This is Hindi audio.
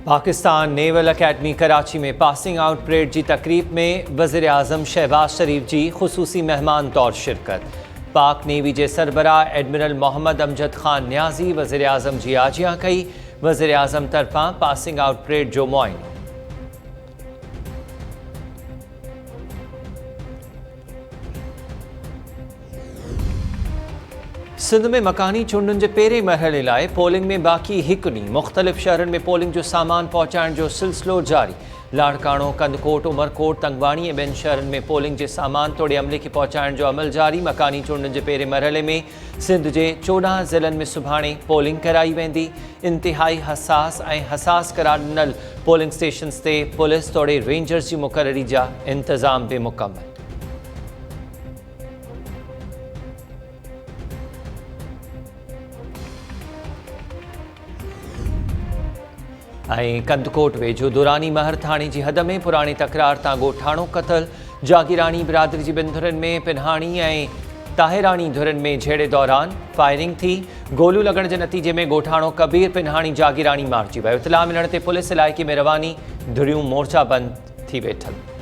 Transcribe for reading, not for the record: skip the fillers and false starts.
पाकिस्तान नेवल अकेडमी कराची में पासिंग आउट परेड की तकरीब में वज़ीर आज़म शहबाज शरीफ जी खुसूसी मेहमान तौर शिरकत। पाक नेवी के सरबराह एडमिरल मोहम्मद अमजद खान न्याजी वज़ीर आज़म जी आजियां कई। वज़ीर आज़म तरफा पासिंग आउट परेड जो मुआयनो। सिंध में मकानी चूंडुनि जे पहिरें मरहले लाइ पोलिंग में बाक़ी हिकु ॾींहुं मुख़्तलिफ़ शहरनि में पोलिंग जो सामान पहुचाइण जो सिलसिलो जारी। लाड़काणो, कंदकोट, उमरकोट, तंगवाणी ऐं ॿियनि शहरनि में पोलिंग जे सामान तोड़े अमले खे पहुचाइण जो अमल जारी। मकानी चूंडुनि जे पहिरें मरहले में सिंध जे 14 ज़िलनि में सुभाणे पोलिंग कराई वेंदी। इंतिहाई हसास करार ॾिनल पोलिंग स्टेशन्स ते पुलिस तोड़े रेंजर्स जी मुक़ररी जा इंतज़ाम बि मुकमल। कंदकोट वेझो दुरानी महर थाणे जी हद में पुराणी तकरार तां ॻोठाणो क़तल। जागीरानी बिरादरी जी ॿिनि धुरनि में पिनहाणी ऐं ताहिरानी धुरनि में झेड़े दौरान फायरिंग थी। गोलियूं लॻण जे नतीजे में ॻोठाणो कबीर पिनहाणी जागीरानी मारिजी वियो। इतला मिलण ते पुलिस इलाइक़े में रवानी, धुरियूं मोर्चा बंदि थी वेठल।